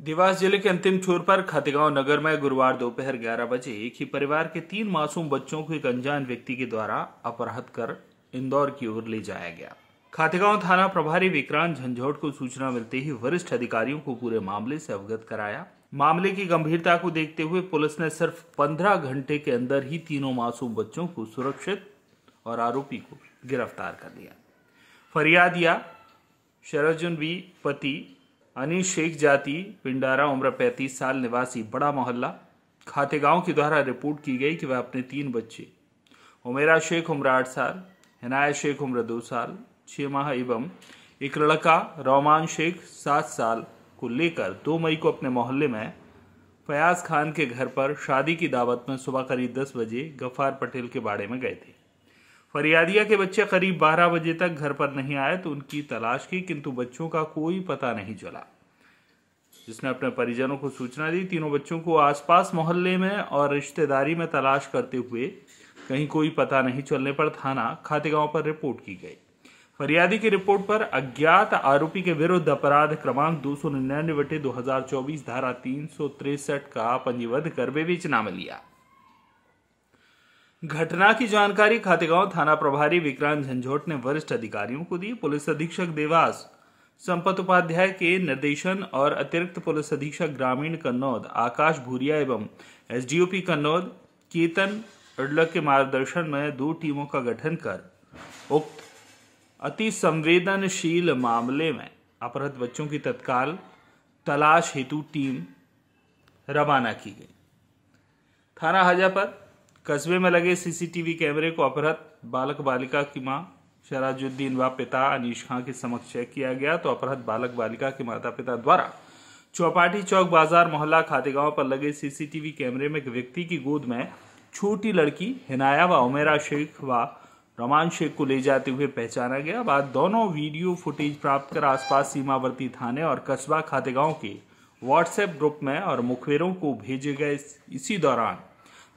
देवास जिले के अंतिम छोर पर खातेगांव नगर में गुरुवार दोपहर 11 बजे एक ही परिवार के 3 मासूम बच्चों को एक अनजान व्यक्ति के द्वारा अपहृत कर इंदौर की ओर ले जाया गया। खातेगांव थाना प्रभारी विक्रांत झंझोट को सूचना मिलते ही वरिष्ठ अधिकारियों को पूरे मामले से अवगत कराया। मामले की गंभीरता को देखते हुए पुलिस ने सिर्फ 15 घंटे के अंदर ही तीनों मासूम बच्चों को सुरक्षित और आरोपी को गिरफ्तार कर लिया। फरियादिया शरजुन बी पति अनीश शेख जाति पिंडारा उम्र 35 साल निवासी बड़ा मोहल्ला खातेगांव के द्वारा रिपोर्ट की गई कि वह अपने 3 बच्चे उमेरा शेख उम्र 8 साल, हिनाया शेख उम्र 2 साल 6 माह एवं एक लड़का रोमान शेख 7 साल को लेकर 2 मई को अपने मोहल्ले में फयाज खान के घर पर शादी की दावत में सुबह करीब 10 बजे गफ्फार पटेल के बाड़े में गए थे। फरियादिया के बच्चे करीब 12 बजे तक घर पर नहीं आए तो उनकी तलाश की, किंतु बच्चों का कोई पता नहीं चला। जिसने अपने परिजनों को सूचना दी, तीनों बच्चों को आसपास मोहल्ले में और रिश्तेदारी में तलाश करते हुए कहीं कोई पता नहीं चलने पर थाना खातेगांव पर रिपोर्ट की गई। फरियादी की रिपोर्ट पर अज्ञात आरोपी के विरुद्ध अपराध क्रमांक 299/2024 धारा 363 का पंजीबद्ध कर विवेचना में लिया। घटना की जानकारी खातेगांव थाना प्रभारी विक्रांत झंझोट ने वरिष्ठ अधिकारियों को दी। पुलिस अधीक्षक देवास संपत उपाध्याय के निर्देशन और अतिरिक्त पुलिस अधीक्षक ग्रामीण कन्नौद आकाश भूरिया एवं एसडीओपी कन्नौद केतन अडलक के मार्गदर्शन में 2 टीमों का गठन कर उक्त अति संवेदनशील मामले में अपहृत बच्चों की तत्काल तलाश हेतु टीम रवाना की गई। थाना हाजापर कस्बे में लगे सीसीटीवी कैमरे को अपहृत बालक बालिका की मां शराजुद्दीन व पिता अनीश खां के समक्ष चेक किया गया तो अपहृत बालक बालिका के माता पिता द्वारा चौपाटी चौक बाजार मोहल्ला खातेगांव पर लगे सीसीटीवी कैमरे में एक व्यक्ति की गोद में छोटी लड़की हिनाया व उमेरा शेख व रोमान शेख को ले जाते हुए पहचाना गया। बाद दोनों वीडियो फुटेज प्राप्त कर आसपास सीमावर्ती थाने और कस्बा खातेगांव के व्हाट्सएप ग्रुप में और मुखबिरों को भेजे गए। इसी दौरान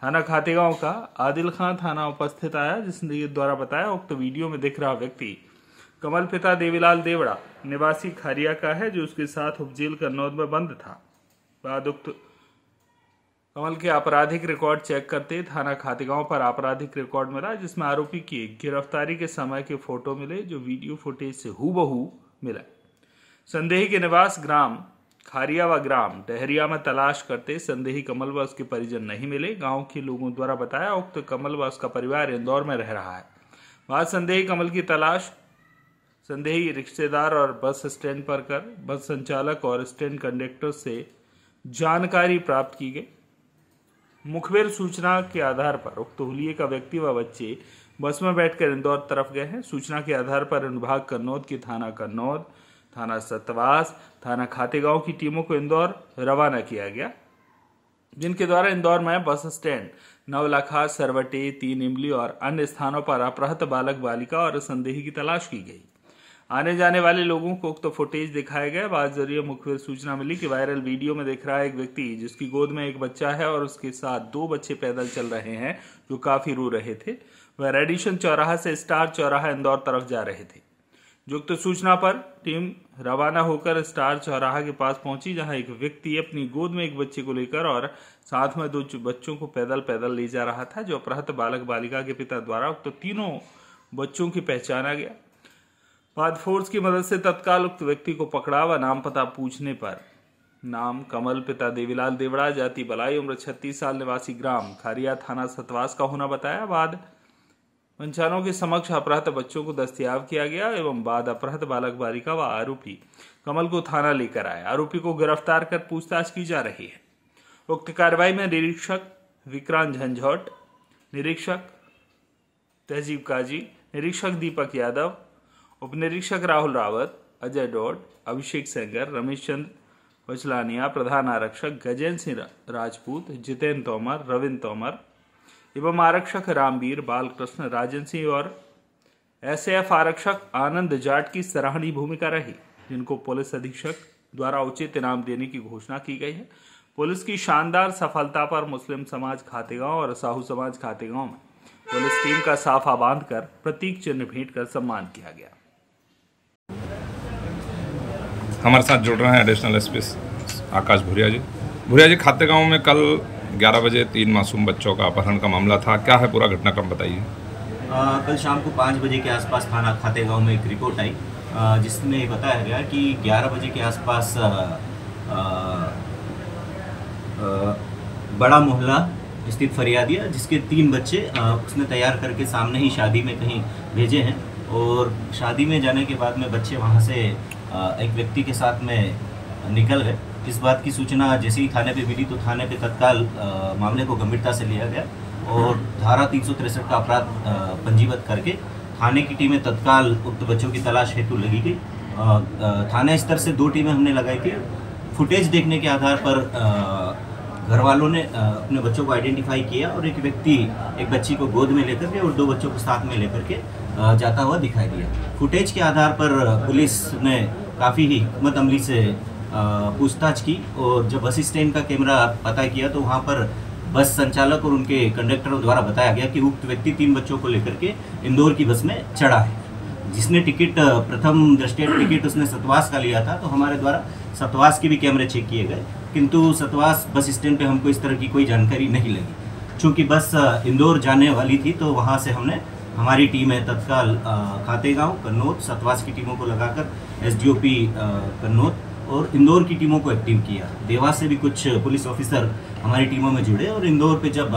थाना खातेगांव का आदिल खान थाना उपस्थित आया, जिसने द्वारा बताया उक्त वीडियो में दिख रहा व्यक्ति कमल पिता देवीलाल देवड़ा निवासी खारिया का है, जो उसके साथ उपजेल कन्नौद में बंद था। बाद उक्त कमल के आपराधिक रिकॉर्ड चेक करते थाना खातेगांव पर आपराधिक रिकॉर्ड मिला, जिसमें आरोपी की गिरफ्तारी के समय के फोटो मिले जो वीडियो फुटेज से हूबहू मिला। संदेही के निवास ग्राम खारिया व ग्राम डहरिया में तलाश करते संदेही कमल व उसके परिजन नहीं मिले। गांव के लोगों द्वारा बताया उक्त कमल व उसका परिवार इंदौर में रह रहा है। बाद संदेही कमल की तलाश संदेही रिश्तेदार और बस स्टैंड पर कर बस संचालक और स्टैंड कंडक्टर से जानकारी प्राप्त की गई। मुखबिर सूचना के आधार पर उक्त हुलिये का व्यक्ति व बच्चे बस में बैठकर इंदौर तरफ गए हैं। सूचना के आधार पर अनुभाग कन्नौद की थाना कन्नौद, थाना सतवास, थाना खातेगांव की टीमों को इंदौर रवाना किया गया, जिनके द्वारा इंदौर में बस स्टैंड, नवलखा, सरवटे, 3 इमली और अन्य स्थानों पर अपहृत बालक बालिका और संदेही की तलाश की गई। आने जाने वाले लोगों को उक्त फुटेज दिखाए गए। बाद जरिए मुखबिर सूचना मिली कि वायरल वीडियो में दिख रहा है एक व्यक्ति जिसकी गोद में एक बच्चा है और उसके साथ 2 बच्चे पैदल चल रहे हैं जो काफी रो रहे थे। वह रेडिशन चौराहा से स्टार चौराहा इंदौर तरफ जा रहे थे। युक्त सूचना पर टीम रवाना होकर स्टार चौराहा के पास पहुंची, जहां एक व्यक्ति अपनी गोद में एक बच्चे को लेकर और साथ में 2 बच्चों को पैदल ले जा रहा था, जो अपहृत बालक बालिका के पिता द्वारा उक्त तीनों बच्चों की पहचाना गया। बाद फोर्स की मदद से तत्काल उक्त व्यक्ति को पकड़ा व नाम पता पूछने पर नाम कमल पिता देवीलाल देवड़ा जाति बलाई उम्र 36 साल निवासी ग्राम खारिया थाना सतवास का होना बताया। बाद पंचानों के समक्ष अपहृत बच्चों को दस्तयाब किया गया एवं बाद अपहृत बालक बालिका व आरोपी कमल को थाना लेकर आए। आरोपी को गिरफ्तार कर पूछताछ की जा रही है। उक्त कार्रवाई में निरीक्षक विक्रांत झंझोट, निरीक्षक तहजीब काजी, निरीक्षक दीपक यादव, उप निरीक्षक राहुल रावत, अजय डोड, अभिषेक सेंगर, रमेश चंद्र वचलानिया, प्रधान आरक्षक गजेंद्र सिंह राजपूत, जितेंद्र तोमर, रविंद्र तोमर एवं आरक्षक रामवीर, बालकृष्ण, राजन सिंह और एसएफ आरक्षक आनंद जाट की सराहनीय भूमिका रही, जिनको पुलिस अधीक्षक द्वारा उचित इनाम देने की घोषणा की गई है। पुलिस की शानदार सफलता पर मुस्लिम समाज खातेगांव और साहू समाज खातेगांव में पुलिस टीम का साफा बांधकर प्रतीक चिन्ह भेंट कर सम्मान किया गया। हमारे साथ जुड़ रहे हैं एडिशनल एसपी आकाश भूरिया जी। भूरिया जी, खातेगांव में कल 11 बजे 3 मासूम बच्चों का अपहरण का मामला था, क्या है पूरा घटनाक्रम बताइए। कल शाम को 5 बजे के आसपास थाना खातेगांव में एक रिपोर्ट आई जिसमें बताया गया कि 11 बजे के आसपास बड़ा मोहल्ला स्थित फरियादिया जिसके 3 बच्चे उसने तैयार करके सामने ही शादी में कहीं भेजे हैं और शादी में जाने के बाद में बच्चे वहां से एक व्यक्ति के साथ में निकल गए। इस बात की सूचना जैसे ही थाने पे मिली तो थाने पे तत्काल मामले को गंभीरता से लिया गया और धारा 363 का अपराध पंजीबद्ध करके थाने की टीमें तत्काल उक्त बच्चों की तलाश हेतु लगी गई। थाने स्तर से 2 टीमें हमने लगाई थी। फुटेज देखने के आधार पर घर वालों ने अपने बच्चों को आइडेंटिफाई किया और एक व्यक्ति एक बच्ची को गोद में लेकर के और 2 बच्चों को साथ में लेकर के जाता हुआ दिखाई दिया। फुटेज के आधार पर पुलिस ने काफ़ी ही हिकमत अमली से पूछताछ की और जब बस स्टैंड का कैमरा पता किया तो वहाँ पर बस संचालक और उनके कंडक्टरों द्वारा बताया गया कि उक्त व्यक्ति 3 बच्चों को लेकर के इंदौर की बस में चढ़ा है। जिसने टिकट प्रथम दृष्टया टिकट उसने सतवास का लिया था तो हमारे द्वारा सतवास के भी कैमरे चेक किए गए, किंतु सतवास बस स्टैंड पे हमको इस तरह की कोई जानकारी नहीं लगी। चूँकि बस इंदौर जाने वाली थी तो वहाँ से हमने हमारी टीम है तत्काल खातेगांव, कन्नौज, सतवास की टीमों को लगाकर एसडीओपी कन्नौज और इंदौर की टीमों को एक्टिव किया। देवास से भी कुछ पुलिस ऑफिसर हमारी टीमों में जुड़े और इंदौर पे जब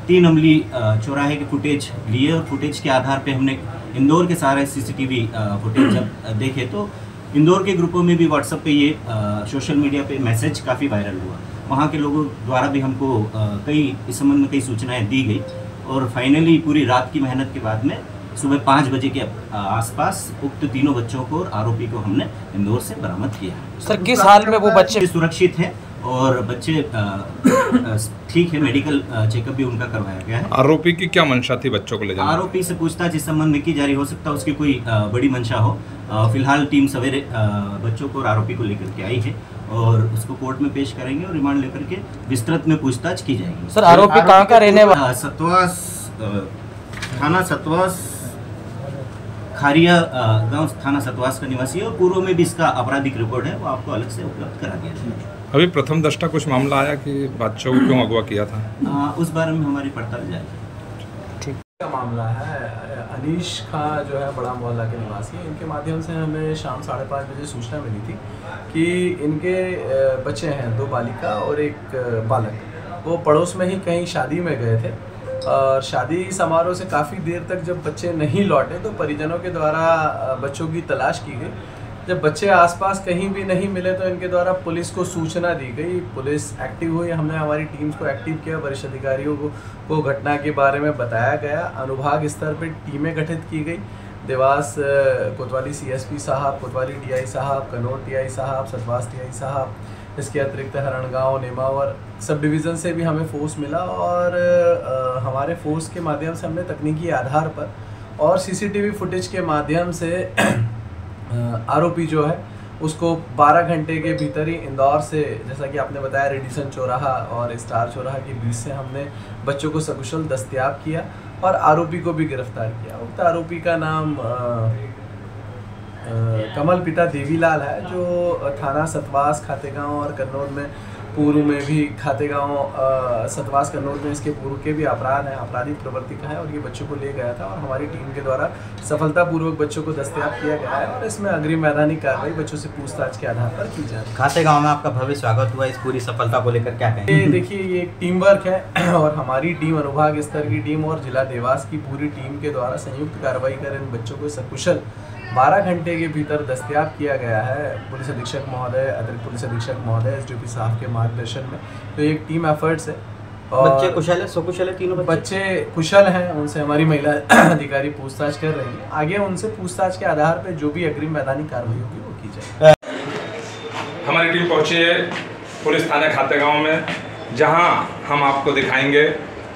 3 अमली चौराहे के फुटेज लिए और फुटेज के आधार पे हमने इंदौर के सारे सीसीटीवी फुटेज जब देखे तो इंदौर के ग्रुपों में भी व्हाट्सएप पे ये सोशल मीडिया पे मैसेज काफ़ी वायरल हुआ। वहाँ के लोगों द्वारा भी हमको कई इस संबंध में कई सूचनाएं दी गई और फाइनली पूरी रात की मेहनत के बाद में सुबह 5 बजे के आसपास उक्त तीनों बच्चों को और आरोपी को हमने इंदौर से बरामद किया। सर किस हाल में वो बच्चे सुरक्षित हैं और बच्चे ठीक है, मेडिकल चेकअप भी उनका करवाया गया है। आरोपी की क्या मंशा थी बच्चों को ले जाने? आरोपी से पूछताछ इस संबंध में की जा रही, हो सकता है उसकी कोई बड़ी मंशा हो। फिलहाल टीम सवेरे बच्चों को और आरोपी को लेकर के आई है और उसको कोर्ट में पेश करेंगे और रिमांड लेकर के विस्तृत में पूछताछ की जाएगी। सर आरोपी कहाँ का रहने वाला? सतवास थाना सतवास खारिया गांव थाना सतवास का निवासी है और पूर्व में भी इसका आपराधिक रिकॉर्ड है, वो आपको अलग से उपलब्ध करा दिया जाएगा। अभी प्रथम दृष्टा कुछ मामला आया कि बच्चों को क्यों अगवा किया था? उस बारे में हमारी पड़ताल जाएगी। ठीक का मामला है। अनीश खां जो है बड़ा मोहल्ला के निवासी है, इनके माध्यम से हमें शाम 5:30 बजे सूचना मिली थी कि इनके बच्चे हैं, 2 बालिका और 1 बालक, वो पड़ोस में ही कहीं शादी में गए थे और शादी समारोह से काफ़ी देर तक जब बच्चे नहीं लौटे तो परिजनों के द्वारा बच्चों की तलाश की गई। जब बच्चे आसपास कहीं भी नहीं मिले तो इनके द्वारा पुलिस को सूचना दी गई, पुलिस एक्टिव हुई, हमने हमारी टीम्स को एक्टिव किया, वरिष्ठ अधिकारियों को घटना के बारे में बताया गया, अनुभाग स्तर पर टीमें गठित की गई। देवास कोतवाली सीएसपी साहब, कोतवाली डीआई साहब, कन्नौज डीआई साहब, सतवास डीआई साहब, इसके अतिरिक्त हरणगांव, नेमावर सब डिवीज़न से भी हमें फोर्स मिला और हमारे फोर्स के माध्यम से हमने तकनीकी आधार पर और सीसीटीवी फुटेज के माध्यम से आरोपी जो है उसको 12 घंटे के भीतर ही इंदौर से, जैसा कि आपने बताया, रेडिसन चौराहा और स्टार चौराहा के बीच से हमने बच्चों को सकुशल दस्तयाब किया और आरोपी को भी गिरफ्तार किया। उक्त आरोपी का नाम कमल पिता देवीलाल है, जो थाना सतवास, खातेगांव और कन्नौज में पूर्व में भी खातेगांव, सतवास, कन्नौज में इसके पूर्व के भी अपराध हैं, आपराधिक प्रवृत्ति का है और ये बच्चों को ले गया था और हमारी टीम के द्वारा सफलतापूर्वक बच्चों को दस्तयाब किया गया है और इसमें अग्रिम मैदानिक कार्रवाई बच्चों से पूछताछ के आधार पर की जाए। खातेगांव में आपका भव्य स्वागत हुआ, इस पूरी सफलता को लेकर क्या कहेंगे? देखिए, ये एक टीम वर्क है और हमारी टीम, अनुभाग स्तर की टीम और जिला देवास की पूरी टीम के द्वारा संयुक्त कार्रवाई कर इन बच्चों को सकुशल 12 घंटे के भीतर दस्तयाब किया गया है। पुलिस अधीक्षक महोदय, अतिरिक्त पुलिस अधीक्षक महोदय, एसडीओपी साहब के मार्गदर्शन में, तो एक टीम एफर्ट्स है। और बच्चे कुशल है, सकुशल है, तीनों बच्चे कुशल हैं, उनसे हमारी महिला अधिकारी पूछताछ कर रही है। आगे उनसे पूछताछ के आधार पर जो भी अग्रिम मैदानी कार्रवाई होगी वो की जाए। हमारी टीम पहुंची है पुलिस थाने खातेगांव में, जहां हम आपको दिखाएंगे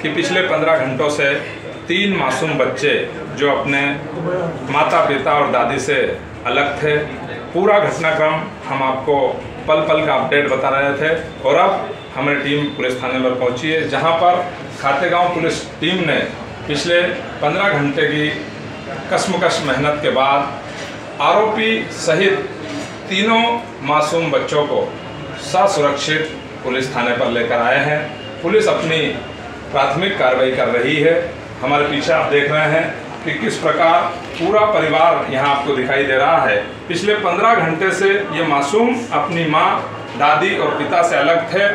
कि पिछले 15 घंटों से 3 मासूम बच्चे जो अपने माता पिता और दादी से अलग थे, पूरा घटनाक्रम हम आपको पल पल का अपडेट बता रहे थे। और अब हमारी टीम पुलिस थाने पर पहुंची है, जहां पर खातेगांव पुलिस टीम ने पिछले 15 घंटे की कश्मकश मेहनत के बाद आरोपी सहित तीनों मासूम बच्चों को ससुरक्षित पुलिस थाने पर लेकर आए हैं। पुलिस अपनी प्राथमिक कार्रवाई कर रही है। हमारे पीछे आप देख रहे हैं कि किस प्रकार पूरा परिवार यहाँ आपको दिखाई दे रहा है। पिछले 15 घंटे से ये मासूम अपनी माँ, दादी और पिता से अलग थे।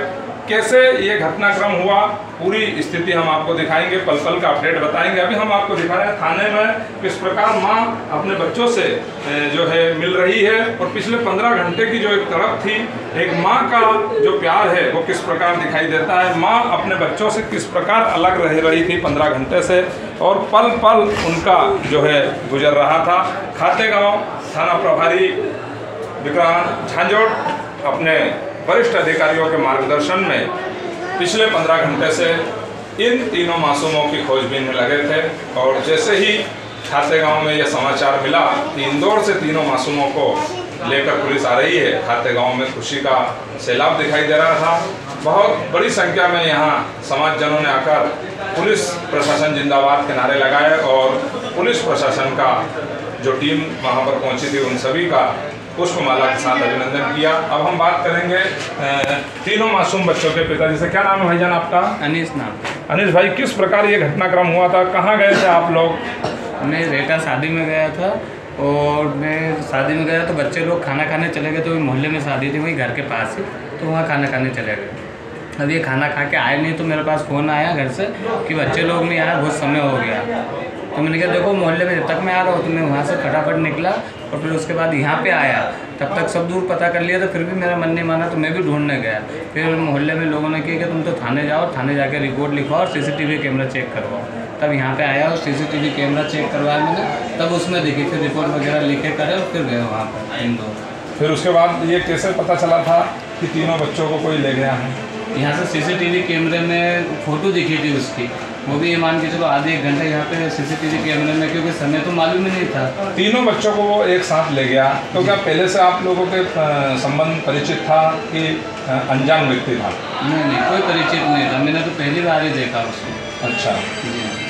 कैसे ये घटनाक्रम हुआ, पूरी स्थिति हम आपको दिखाएंगे, पल पल का अपडेट बताएंगे। अभी हम आपको दिखा रहे हैं थाने में किस प्रकार माँ अपने बच्चों से जो है मिल रही है, और पिछले 15 घंटे की जो एक तड़प थी, एक माँ का जो प्यार है वो किस प्रकार दिखाई देता है। माँ अपने बच्चों से किस प्रकार अलग रह रही थी 15 घंटे से, और पल पल उनका जो है गुजर रहा था। खातेगांव थाना प्रभारी विक्रांत झंझोट अपने वरिष्ठ अधिकारियों के मार्गदर्शन में पिछले 15 घंटे से इन तीनों मासूमों की खोजबीन में लगे थे। और जैसे ही खातेगांव में यह समाचार मिला कि इंदौर से तीनों मासूमों को लेकर पुलिस आ रही है, खातेगांव में खुशी का सैलाब दिखाई दे रहा था। बहुत बड़ी संख्या में यहाँ समाजजनों ने आकर पुलिस प्रशासन जिंदाबाद के नारे लगाए, और पुलिस प्रशासन का जो टीम वहाँ पर पहुँची थी उन सभी का पुष्पमाला के साथ अभिनंदन किया। अब हम बात करेंगे तीनों मासूम बच्चों के पिताजी से। क्या नाम है भाईजान आपका? अनीस नाम। अनीस भाई, किस प्रकार ये घटनाक्रम हुआ था, कहाँ गए थे आप लोग? मैं रेटा शादी में गया था, और मैं शादी में गया तो बच्चे लोग खाना खाने चले गए। तो मोहल्ले में शादी थी वहीं घर के पास ही, तो वहाँ खाना खाने चले गए। अब ये खाना खा के आए नहीं, तो मेरे पास फ़ोन आया घर से कि बच्चे लोग नहीं आए, बहुत समय हो गया। तो मैंने कहा देखो मोहल्ले में जब तक मैं आ रहा हूँ, तो मैं वहाँ से फटाफट निकला, और फिर उसके बाद यहाँ पे आया। तब तक सब दूर पता कर लिया, तो फिर भी मेरा मन नहीं माना, तो मैं भी ढूंढने गया। फिर मोहल्ले में लोगों ने कहा कि तुम तो थाने जाओ, थाने जाके रिपोर्ट लिखवाओ और CCTV कैमरा चेक करवाओ। तब यहाँ पे आया और CCTV कैमरा चेक करवाया मैंने, तब उसमें देखी, फिर रिपोर्ट वगैरह लिखे करे और फिर गए वहाँ पर इंदौर। फिर उसके बाद ये कैसे पता चला था कि तीनों बच्चों को कोई ले गया है? यहाँ से CCTV कैमरे में फ़ोटो दिखी थी उसकी, वो भी ये मान के चलो आधे एक घंटे यहाँ पे CCTV कैमरे में, क्योंकि समय तो मालूम ही नहीं था। तीनों बच्चों को वो एक साथ ले गया, तो क्या पहले से आप लोगों के संबंध परिचित था कि अनजान व्यक्ति था? नहीं, कोई परिचित नहीं था, मैंने तो पहली बार ही देखा उसको। अच्छा। जी।